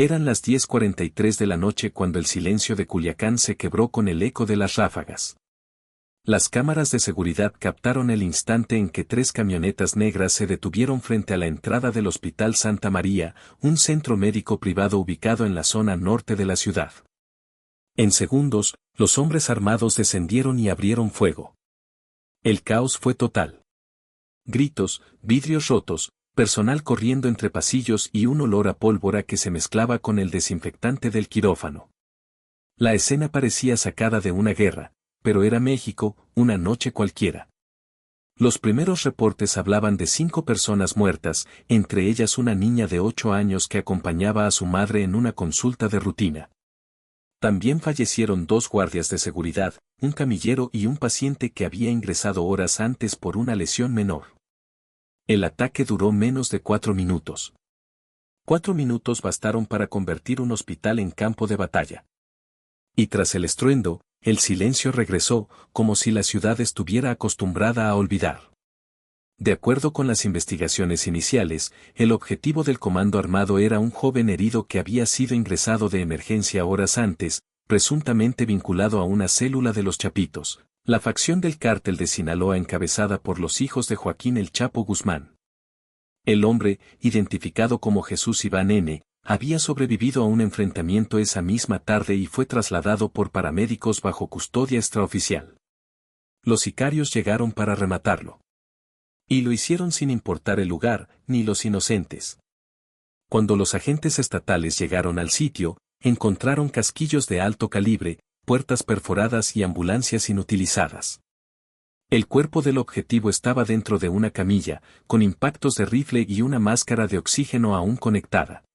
Eran las 10:43 de la noche cuando el silencio de Culiacán se quebró con el eco de las ráfagas. Las cámaras de seguridad captaron el instante en que 3 camionetas negras se detuvieron frente a la entrada del Hospital Santa María, un centro médico privado ubicado en la zona norte de la ciudad. En segundos, los hombres armados descendieron y abrieron fuego. El caos fue total. Gritos, vidrios rotos, personal corriendo entre pasillos y un olor a pólvora que se mezclaba con el desinfectante del quirófano. La escena parecía sacada de una guerra, pero era México, una noche cualquiera. Los primeros reportes hablaban de 5 personas muertas, entre ellas una niña de 8 años que acompañaba a su madre en una consulta de rutina. También fallecieron 2 guardias de seguridad, un camillero y un paciente que había ingresado horas antes por una lesión menor. El ataque duró menos de 4 minutos. 4 minutos bastaron para convertir un hospital en campo de batalla. Y tras el estruendo, el silencio regresó, como si la ciudad estuviera acostumbrada a olvidar. De acuerdo con las investigaciones iniciales, el objetivo del comando armado era un joven herido que había sido ingresado de emergencia horas antes, presuntamente vinculado a una célula de los Chapitos, la facción del cártel de Sinaloa encabezada por los hijos de Joaquín El Chapo Guzmán. El hombre, identificado como Jesús Iván N., había sobrevivido a un enfrentamiento esa misma tarde y fue trasladado por paramédicos bajo custodia extraoficial. Los sicarios llegaron para rematarlo. Y lo hicieron sin importar el lugar, ni los inocentes. Cuando los agentes estatales llegaron al sitio, encontraron casquillos de alto calibre, puertas perforadas y ambulancias inutilizadas. El cuerpo del objetivo estaba dentro de una camilla, con impactos de rifle y una máscara de oxígeno aún conectada.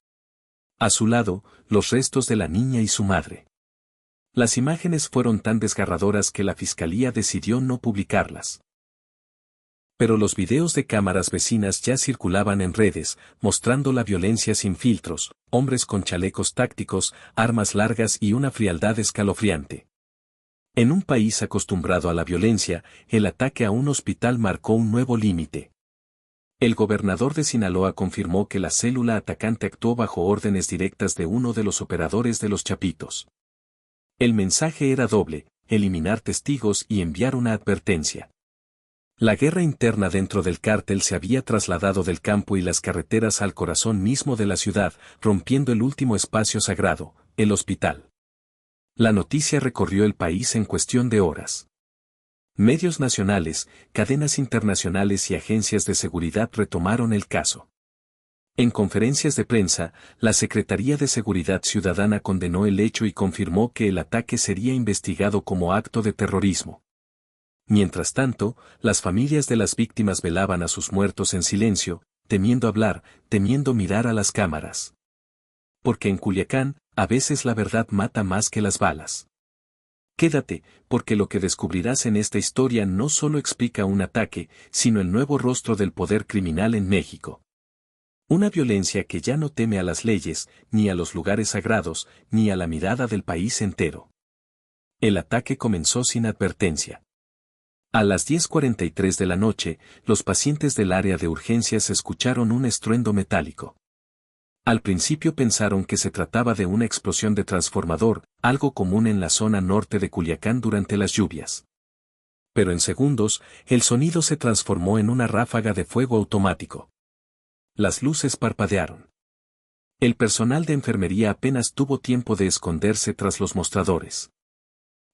A su lado, los restos de la niña y su madre. Las imágenes fueron tan desgarradoras que la fiscalía decidió no publicarlas. Pero los videos de cámaras vecinas ya circulaban en redes, mostrando la violencia sin filtros, hombres con chalecos tácticos, armas largas y una frialdad escalofriante. En un país acostumbrado a la violencia, el ataque a un hospital marcó un nuevo límite. El gobernador de Sinaloa confirmó que la célula atacante actuó bajo órdenes directas de uno de los operadores de los Chapitos. El mensaje era doble: eliminar testigos y enviar una advertencia. La guerra interna dentro del cártel se había trasladado del campo y las carreteras al corazón mismo de la ciudad, rompiendo el último espacio sagrado, el hospital. La noticia recorrió el país en cuestión de horas. Medios nacionales, cadenas internacionales y agencias de seguridad retomaron el caso. En conferencias de prensa, la Secretaría de Seguridad Ciudadana condenó el hecho y confirmó que el ataque sería investigado como acto de terrorismo. Mientras tanto, las familias de las víctimas velaban a sus muertos en silencio, temiendo hablar, temiendo mirar a las cámaras. Porque en Culiacán, a veces la verdad mata más que las balas. Quédate, porque lo que descubrirás en esta historia no solo explica un ataque, sino el nuevo rostro del poder criminal en México. Una violencia que ya no teme a las leyes, ni a los lugares sagrados, ni a la mirada del país entero. El ataque comenzó sin advertencia. A las 10:43 de la noche, los pacientes del área de urgencias escucharon un estruendo metálico. Al principio pensaron que se trataba de una explosión de transformador, algo común en la zona norte de Culiacán durante las lluvias. Pero en segundos, el sonido se transformó en una ráfaga de fuego automático. Las luces parpadearon. El personal de enfermería apenas tuvo tiempo de esconderse tras los mostradores.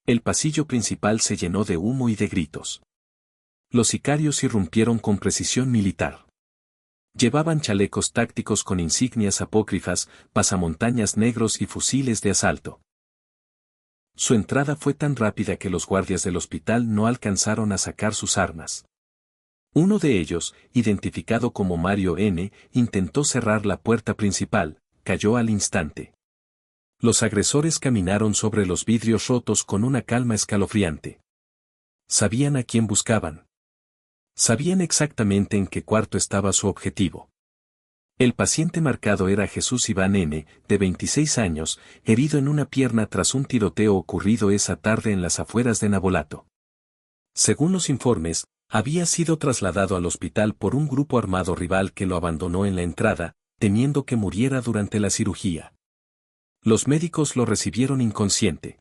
El pasillo principal se llenó de humo y de gritos. Los sicarios irrumpieron con precisión militar. Llevaban chalecos tácticos con insignias apócrifas, pasamontañas negros y fusiles de asalto. Su entrada fue tan rápida que los guardias del hospital no alcanzaron a sacar sus armas. Uno de ellos, identificado como Mario N., intentó cerrar la puerta principal, cayó al instante. Los agresores caminaron sobre los vidrios rotos con una calma escalofriante. Sabían a quién buscaban. Sabían exactamente en qué cuarto estaba su objetivo. El paciente marcado era Jesús Iván N., de 26 años, herido en una pierna tras un tiroteo ocurrido esa tarde en las afueras de Navolato. Según los informes, había sido trasladado al hospital por un grupo armado rival que lo abandonó en la entrada, temiendo que muriera durante la cirugía. Los médicos lo recibieron inconsciente.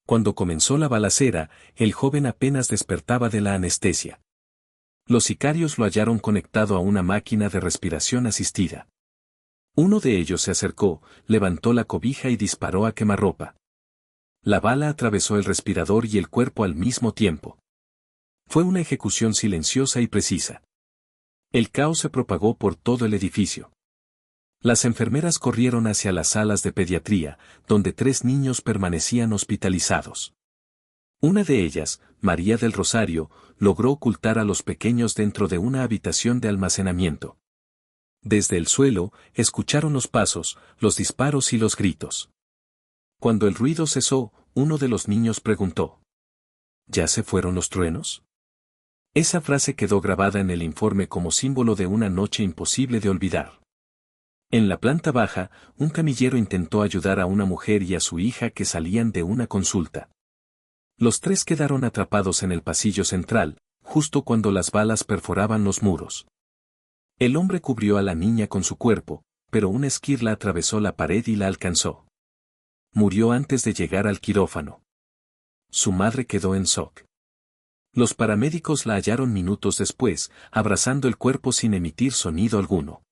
Cuando comenzó la balacera, el joven apenas despertaba de la anestesia. Los sicarios lo hallaron conectado a una máquina de respiración asistida. Uno de ellos se acercó, levantó la cobija y disparó a quemarropa. La bala atravesó el respirador y el cuerpo al mismo tiempo. Fue una ejecución silenciosa y precisa. El caos se propagó por todo el edificio. Las enfermeras corrieron hacia las salas de pediatría, donde 3 niños permanecían hospitalizados. Una de ellas, María del Rosario, logró ocultar a los pequeños dentro de una habitación de almacenamiento. Desde el suelo, escucharon los pasos, los disparos y los gritos. Cuando el ruido cesó, uno de los niños preguntó: ¿Ya se fueron los truenos? Esa frase quedó grabada en el informe como símbolo de una noche imposible de olvidar. En la planta baja, un camillero intentó ayudar a una mujer y a su hija que salían de una consulta. Los 3 quedaron atrapados en el pasillo central, justo cuando las balas perforaban los muros. El hombre cubrió a la niña con su cuerpo, pero una esquirla atravesó la pared y la alcanzó. Murió antes de llegar al quirófano. Su madre quedó en shock. Los paramédicos la hallaron minutos después, abrazando el cuerpo sin emitir sonido alguno.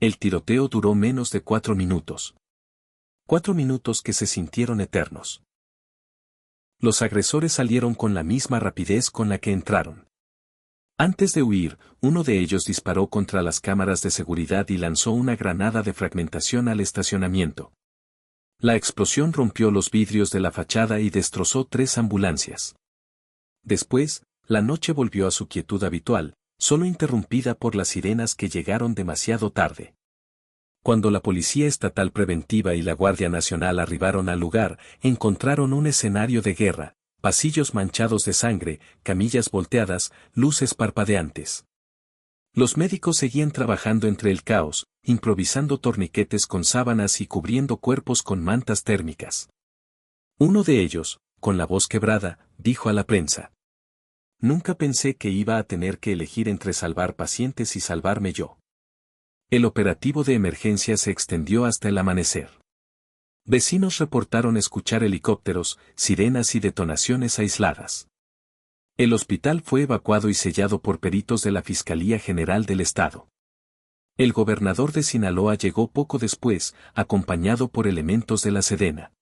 El tiroteo duró menos de 4 minutos. 4 minutos que se sintieron eternos. Los agresores salieron con la misma rapidez con la que entraron. Antes de huir, uno de ellos disparó contra las cámaras de seguridad y lanzó una granada de fragmentación al estacionamiento. La explosión rompió los vidrios de la fachada y destrozó 3 ambulancias. Después, la noche volvió a su quietud habitual, solo interrumpida por las sirenas que llegaron demasiado tarde. Cuando la Policía Estatal Preventiva y la Guardia Nacional arribaron al lugar, encontraron un escenario de guerra, pasillos manchados de sangre, camillas volteadas, luces parpadeantes. Los médicos seguían trabajando entre el caos, improvisando torniquetes con sábanas y cubriendo cuerpos con mantas térmicas. Uno de ellos, con la voz quebrada, dijo a la prensa: «Nunca pensé que iba a tener que elegir entre salvar pacientes y salvarme yo». El operativo de emergencia se extendió hasta el amanecer. Vecinos reportaron escuchar helicópteros, sirenas y detonaciones aisladas. El hospital fue evacuado y sellado por peritos de la Fiscalía General del Estado. El gobernador de Sinaloa llegó poco después, acompañado por elementos de la Sedena.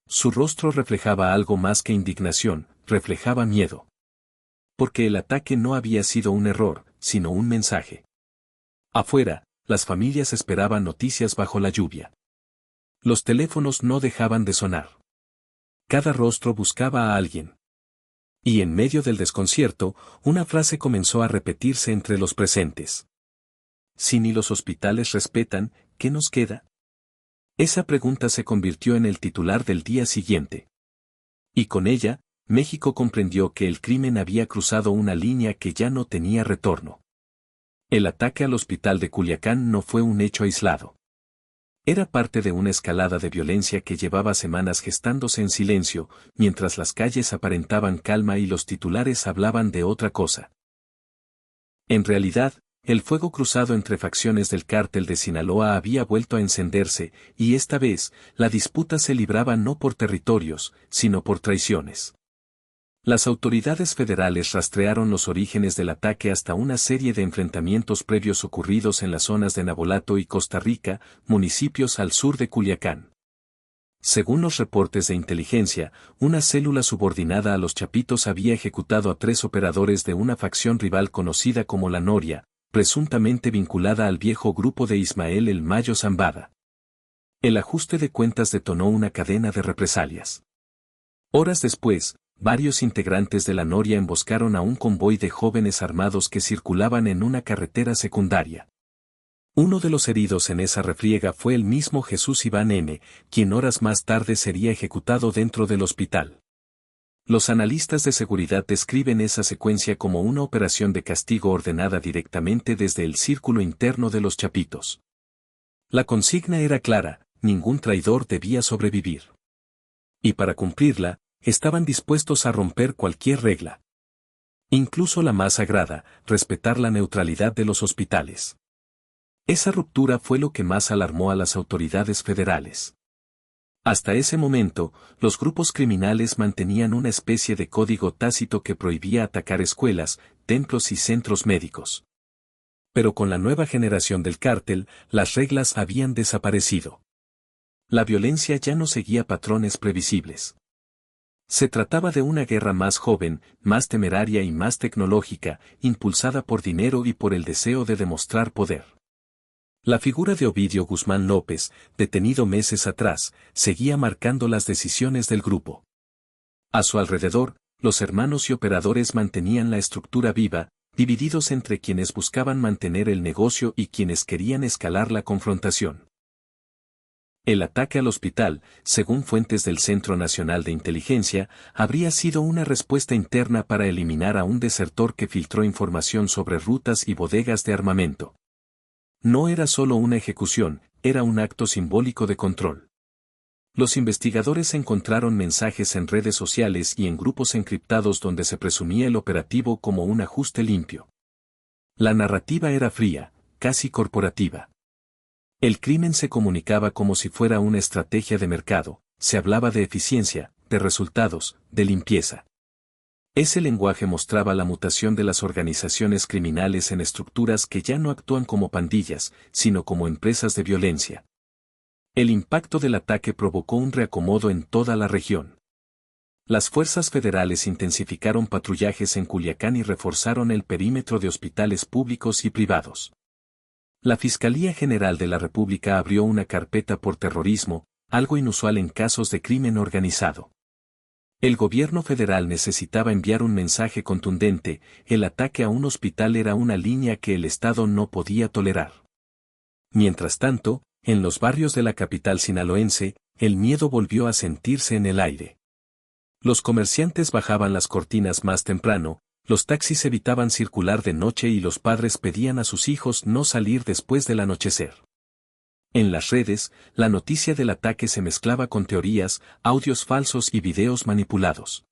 Su rostro reflejaba algo más que indignación, reflejaba miedo. Porque el ataque no había sido un error, sino un mensaje. Afuera, las familias esperaban noticias bajo la lluvia. Los teléfonos no dejaban de sonar. Cada rostro buscaba a alguien. Y en medio del desconcierto, una frase comenzó a repetirse entre los presentes. Si ni los hospitales respetan, ¿qué nos queda? Esa pregunta se convirtió en el titular del día siguiente. Y con ella, México comprendió que el crimen había cruzado una línea que ya no tenía retorno. El ataque al hospital de Culiacán no fue un hecho aislado. Era parte de una escalada de violencia que llevaba semanas gestándose en silencio, mientras las calles aparentaban calma y los titulares hablaban de otra cosa. En realidad, el fuego cruzado entre facciones del cártel de Sinaloa había vuelto a encenderse, y esta vez, la disputa se libraba no por territorios, sino por traiciones. Las autoridades federales rastrearon los orígenes del ataque hasta una serie de enfrentamientos previos ocurridos en las zonas de Navolato y Costa Rica, municipios al sur de Culiacán. Según los reportes de inteligencia, una célula subordinada a los Chapitos había ejecutado a 3 operadores de una facción rival conocida como La Noria, presuntamente vinculada al viejo grupo de Ismael El Mayo Zambada. El ajuste de cuentas detonó una cadena de represalias. Horas después, varios integrantes de La Noria emboscaron a un convoy de jóvenes armados que circulaban en una carretera secundaria. Uno de los heridos en esa refriega fue el mismo Jesús Iván M., quien horas más tarde sería ejecutado dentro del hospital. Los analistas de seguridad describen esa secuencia como una operación de castigo ordenada directamente desde el círculo interno de los Chapitos. La consigna era clara: ningún traidor debía sobrevivir. Y para cumplirla, estaban dispuestos a romper cualquier regla. Incluso la más sagrada, respetar la neutralidad de los hospitales. Esa ruptura fue lo que más alarmó a las autoridades federales. Hasta ese momento, los grupos criminales mantenían una especie de código tácito que prohibía atacar escuelas, templos y centros médicos. Pero con la nueva generación del cártel, las reglas habían desaparecido. La violencia ya no seguía patrones previsibles. Se trataba de una guerra más joven, más temeraria y más tecnológica, impulsada por dinero y por el deseo de demostrar poder. La figura de Ovidio Guzmán López, detenido meses atrás, seguía marcando las decisiones del grupo. A su alrededor, los hermanos y operadores mantenían la estructura viva, divididos entre quienes buscaban mantener el negocio y quienes querían escalar la confrontación. El ataque al hospital, según fuentes del Centro Nacional de Inteligencia, habría sido una respuesta interna para eliminar a un desertor que filtró información sobre rutas y bodegas de armamento. No era solo una ejecución, era un acto simbólico de control. Los investigadores encontraron mensajes en redes sociales y en grupos encriptados donde se presumía el operativo como un ajuste limpio. La narrativa era fría, casi corporativa. El crimen se comunicaba como si fuera una estrategia de mercado, se hablaba de eficiencia, de resultados, de limpieza. Ese lenguaje mostraba la mutación de las organizaciones criminales en estructuras que ya no actúan como pandillas, sino como empresas de violencia. El impacto del ataque provocó un reacomodo en toda la región. Las fuerzas federales intensificaron patrullajes en Culiacán y reforzaron el perímetro de hospitales públicos y privados. La Fiscalía General de la República abrió una carpeta por terrorismo, algo inusual en casos de crimen organizado. El gobierno federal necesitaba enviar un mensaje contundente: el ataque a un hospital era una línea que el Estado no podía tolerar. Mientras tanto, en los barrios de la capital sinaloense, el miedo volvió a sentirse en el aire. Los comerciantes bajaban las cortinas más temprano, los taxis evitaban circular de noche y los padres pedían a sus hijos no salir después del anochecer. En las redes, la noticia del ataque se mezclaba con teorías, audios falsos y videos manipulados.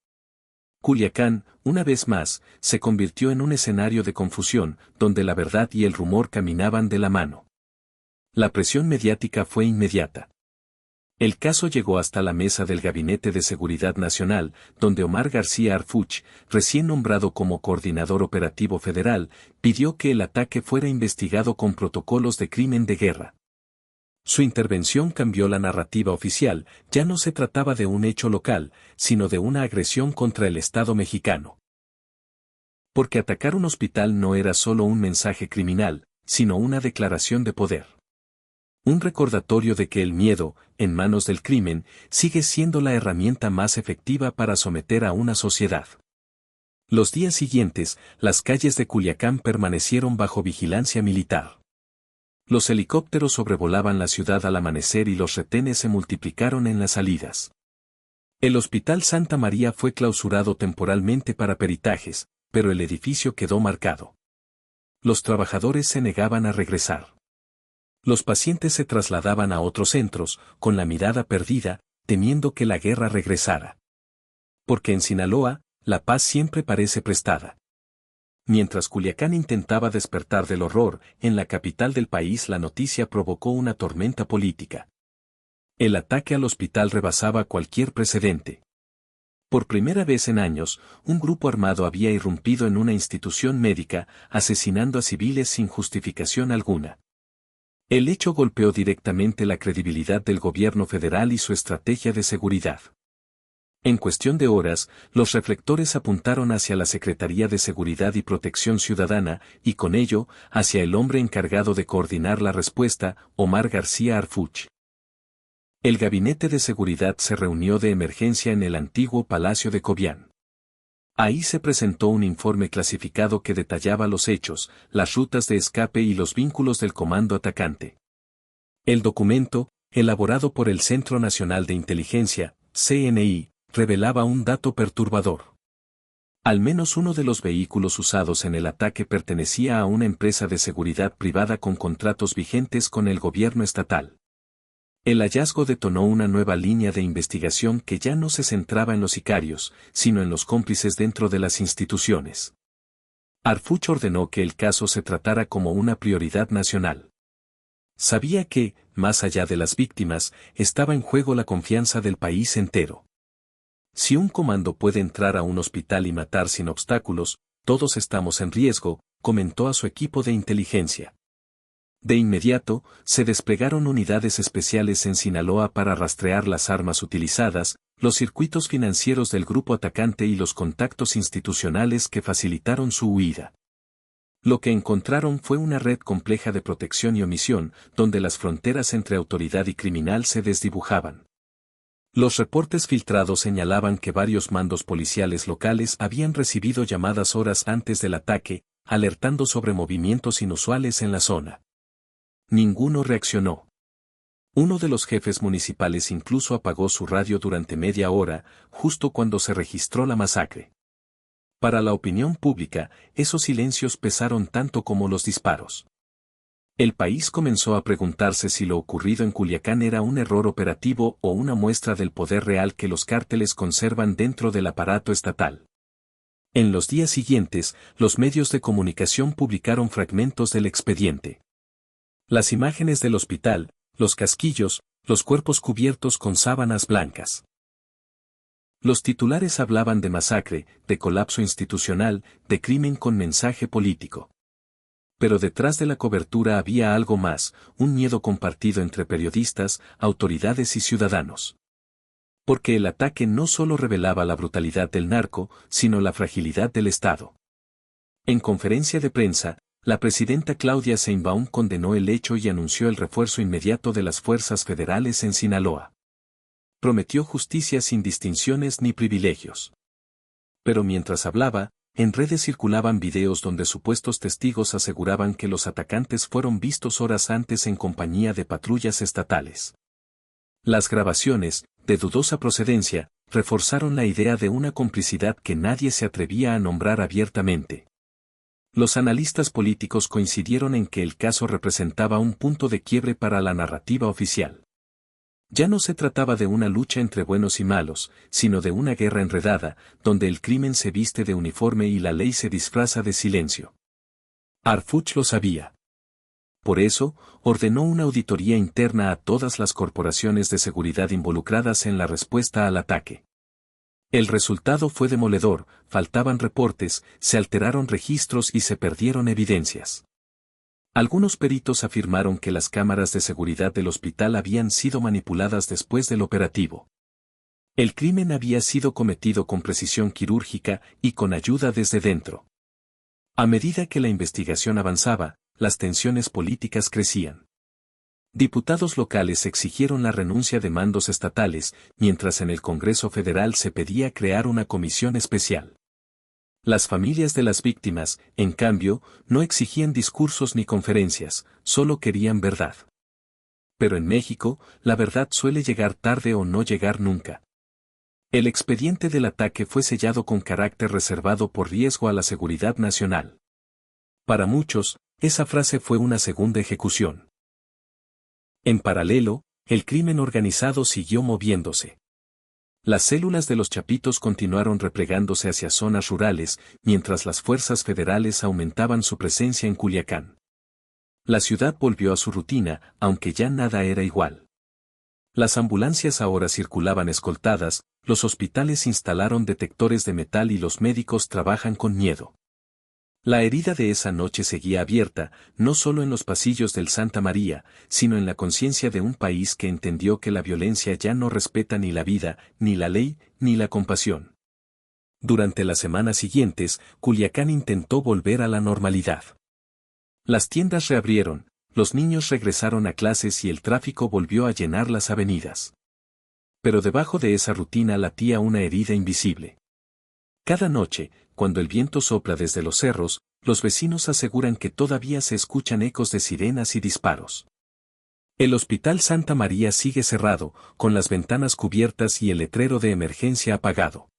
Culiacán, una vez más, se convirtió en un escenario de confusión, donde la verdad y el rumor caminaban de la mano. La presión mediática fue inmediata. El caso llegó hasta la mesa del Gabinete de Seguridad Nacional, donde Omar García Harfuch, recién nombrado como coordinador operativo federal, pidió que el ataque fuera investigado con protocolos de crimen de guerra. Su intervención cambió la narrativa oficial, ya no se trataba de un hecho local, sino de una agresión contra el Estado mexicano. Porque atacar un hospital no era solo un mensaje criminal, sino una declaración de poder. Un recordatorio de que el miedo, en manos del crimen, sigue siendo la herramienta más efectiva para someter a una sociedad. Los días siguientes, las calles de Culiacán permanecieron bajo vigilancia militar. Los helicópteros sobrevolaban la ciudad al amanecer y los retenes se multiplicaron en las salidas. El Hospital Santa María fue clausurado temporalmente para peritajes, pero el edificio quedó marcado. Los trabajadores se negaban a regresar. Los pacientes se trasladaban a otros centros, con la mirada perdida, temiendo que la guerra regresara. Porque en Sinaloa, la paz siempre parece prestada. Mientras Culiacán intentaba despertar del horror, en la capital del país la noticia provocó una tormenta política. El ataque al hospital rebasaba cualquier precedente. Por primera vez en años, un grupo armado había irrumpido en una institución médica, asesinando a civiles sin justificación alguna. El hecho golpeó directamente la credibilidad del gobierno federal y su estrategia de seguridad. En cuestión de horas, los reflectores apuntaron hacia la Secretaría de Seguridad y Protección Ciudadana, y con ello, hacia el hombre encargado de coordinar la respuesta, Omar García Harfuch. El Gabinete de Seguridad se reunió de emergencia en el antiguo Palacio de Cobián. Ahí se presentó un informe clasificado que detallaba los hechos, las rutas de escape y los vínculos del comando atacante. El documento, elaborado por el Centro Nacional de Inteligencia, CNI, revelaba un dato perturbador. Al menos uno de los vehículos usados en el ataque pertenecía a una empresa de seguridad privada con contratos vigentes con el gobierno estatal. El hallazgo detonó una nueva línea de investigación que ya no se centraba en los sicarios, sino en los cómplices dentro de las instituciones. Harfuch ordenó que el caso se tratara como una prioridad nacional. Sabía que, más allá de las víctimas, estaba en juego la confianza del país entero. Si un comando puede entrar a un hospital y matar sin obstáculos, todos estamos en riesgo, comentó a su equipo de inteligencia. De inmediato, se desplegaron unidades especiales en Sinaloa para rastrear las armas utilizadas, los circuitos financieros del grupo atacante y los contactos institucionales que facilitaron su huida. Lo que encontraron fue una red compleja de protección y omisión, donde las fronteras entre autoridad y criminal se desdibujaban. Los reportes filtrados señalaban que varios mandos policiales locales habían recibido llamadas horas antes del ataque, alertando sobre movimientos inusuales en la zona. Ninguno reaccionó. Uno de los jefes municipales incluso apagó su radio durante media hora, justo cuando se registró la masacre. Para la opinión pública, esos silencios pesaron tanto como los disparos. El país comenzó a preguntarse si lo ocurrido en Culiacán era un error operativo o una muestra del poder real que los cárteles conservan dentro del aparato estatal. En los días siguientes, los medios de comunicación publicaron fragmentos del expediente. Las imágenes del hospital, los casquillos, los cuerpos cubiertos con sábanas blancas. Los titulares hablaban de masacre, de colapso institucional, de crimen con mensaje político. Pero detrás de la cobertura había algo más, un miedo compartido entre periodistas, autoridades y ciudadanos. Porque el ataque no solo revelaba la brutalidad del narco, sino la fragilidad del Estado. En conferencia de prensa, la presidenta Claudia Sheinbaum condenó el hecho y anunció el refuerzo inmediato de las fuerzas federales en Sinaloa. Prometió justicia sin distinciones ni privilegios. Pero mientras hablaba, en redes circulaban videos donde supuestos testigos aseguraban que los atacantes fueron vistos horas antes en compañía de patrullas estatales. Las grabaciones, de dudosa procedencia, reforzaron la idea de una complicidad que nadie se atrevía a nombrar abiertamente. Los analistas políticos coincidieron en que el caso representaba un punto de quiebre para la narrativa oficial. Ya no se trataba de una lucha entre buenos y malos, sino de una guerra enredada, donde el crimen se viste de uniforme y la ley se disfraza de silencio. Harfuch lo sabía. Por eso, ordenó una auditoría interna a todas las corporaciones de seguridad involucradas en la respuesta al ataque. El resultado fue demoledor, faltaban reportes, se alteraron registros y se perdieron evidencias. Algunos peritos afirmaron que las cámaras de seguridad del hospital habían sido manipuladas después del operativo. El crimen había sido cometido con precisión quirúrgica y con ayuda desde dentro. A medida que la investigación avanzaba, las tensiones políticas crecían. Diputados locales exigieron la renuncia de mandos estatales, mientras en el Congreso Federal se pedía crear una comisión especial. Las familias de las víctimas, en cambio, no exigían discursos ni conferencias, solo querían verdad. Pero en México, la verdad suele llegar tarde o no llegar nunca. El expediente del ataque fue sellado con carácter reservado por riesgo a la seguridad nacional. Para muchos, esa frase fue una segunda ejecución. En paralelo, el crimen organizado siguió moviéndose. Las células de los Chapitos continuaron replegándose hacia zonas rurales, mientras las fuerzas federales aumentaban su presencia en Culiacán. La ciudad volvió a su rutina, aunque ya nada era igual. Las ambulancias ahora circulaban escoltadas, los hospitales instalaron detectores de metal y los médicos trabajan con miedo. La herida de esa noche seguía abierta, no solo en los pasillos del Santa María, sino en la conciencia de un país que entendió que la violencia ya no respeta ni la vida, ni la ley, ni la compasión. Durante las semanas siguientes, Culiacán intentó volver a la normalidad. Las tiendas reabrieron, los niños regresaron a clases y el tráfico volvió a llenar las avenidas. Pero debajo de esa rutina latía una herida invisible. Cada noche, cuando el viento sopla desde los cerros, los vecinos aseguran que todavía se escuchan ecos de sirenas y disparos. El Hospital Santa María sigue cerrado, con las ventanas cubiertas y el letrero de emergencia apagado.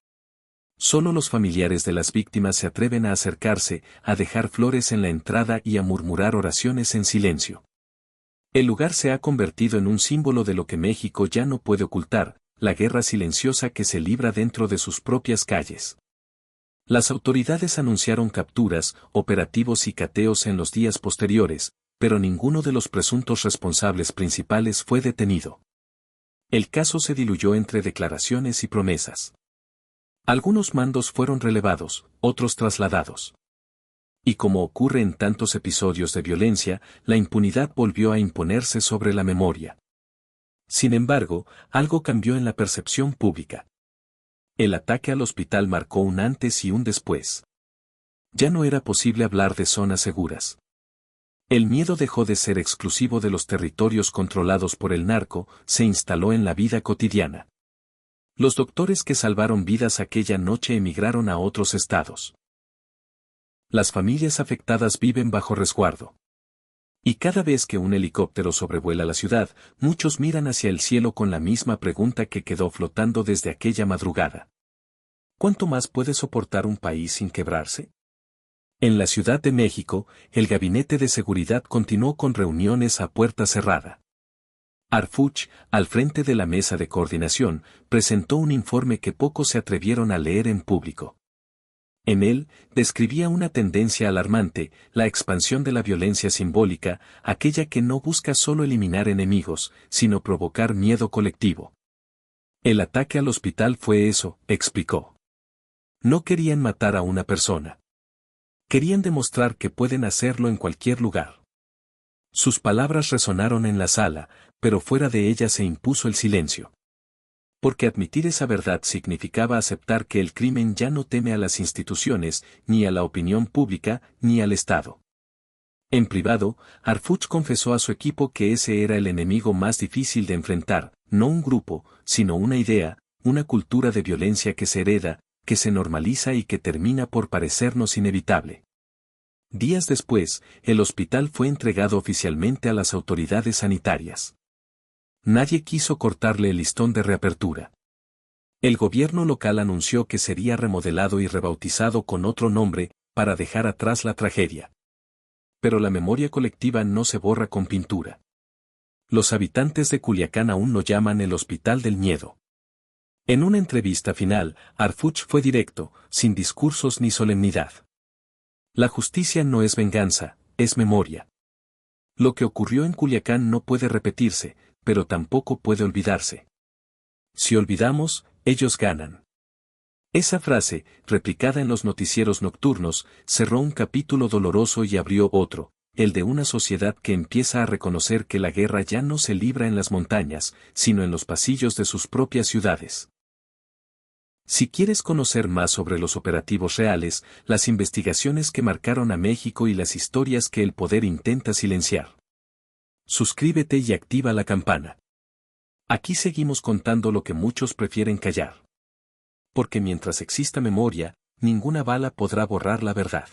Solo los familiares de las víctimas se atreven a acercarse, a dejar flores en la entrada y a murmurar oraciones en silencio. El lugar se ha convertido en un símbolo de lo que México ya no puede ocultar, la guerra silenciosa que se libra dentro de sus propias calles. Las autoridades anunciaron capturas, operativos y cateos en los días posteriores, pero ninguno de los presuntos responsables principales fue detenido. El caso se diluyó entre declaraciones y promesas. Algunos mandos fueron relevados, otros trasladados. Y como ocurre en tantos episodios de violencia, la impunidad volvió a imponerse sobre la memoria. Sin embargo, algo cambió en la percepción pública. El ataque al hospital marcó un antes y un después. Ya no era posible hablar de zonas seguras. El miedo dejó de ser exclusivo de los territorios controlados por el narco, se instaló en la vida cotidiana. Los doctores que salvaron vidas aquella noche emigraron a otros estados. Las familias afectadas viven bajo resguardo. Y cada vez que un helicóptero sobrevuela la ciudad, muchos miran hacia el cielo con la misma pregunta que quedó flotando desde aquella madrugada. ¿Cuánto más puede soportar un país sin quebrarse? En la Ciudad de México, el Gabinete de Seguridad continuó con reuniones a puerta cerrada. Harfuch, al frente de la mesa de coordinación, presentó un informe que pocos se atrevieron a leer en público. En él, describía una tendencia alarmante, la expansión de la violencia simbólica, aquella que no busca solo eliminar enemigos, sino provocar miedo colectivo. El ataque al hospital fue eso, explicó. No querían matar a una persona. Querían demostrar que pueden hacerlo en cualquier lugar. Sus palabras resonaron en la sala, pero fuera de ella se impuso el silencio. Porque admitir esa verdad significaba aceptar que el crimen ya no teme a las instituciones, ni a la opinión pública, ni al Estado. En privado, Harfuch confesó a su equipo que ese era el enemigo más difícil de enfrentar, no un grupo, sino una idea, una cultura de violencia que se hereda, que se normaliza y que termina por parecernos inevitable. Días después, el hospital fue entregado oficialmente a las autoridades sanitarias. Nadie quiso cortarle el listón de reapertura. El gobierno local anunció que sería remodelado y rebautizado con otro nombre, para dejar atrás la tragedia. Pero la memoria colectiva no se borra con pintura. Los habitantes de Culiacán aún lo llaman el Hospital del Miedo. En una entrevista final, Harfuch fue directo, sin discursos ni solemnidad. La justicia no es venganza, es memoria. Lo que ocurrió en Culiacán no puede repetirse, pero tampoco puede olvidarse. Si olvidamos, ellos ganan. Esa frase, replicada en los noticieros nocturnos, cerró un capítulo doloroso y abrió otro, el de una sociedad que empieza a reconocer que la guerra ya no se libra en las montañas, sino en los pasillos de sus propias ciudades. Si quieres conocer más sobre los operativos reales, las investigaciones que marcaron a México y las historias que el poder intenta silenciar, suscríbete y activa la campana. Aquí seguimos contando lo que muchos prefieren callar. Porque mientras exista memoria, ninguna bala podrá borrar la verdad.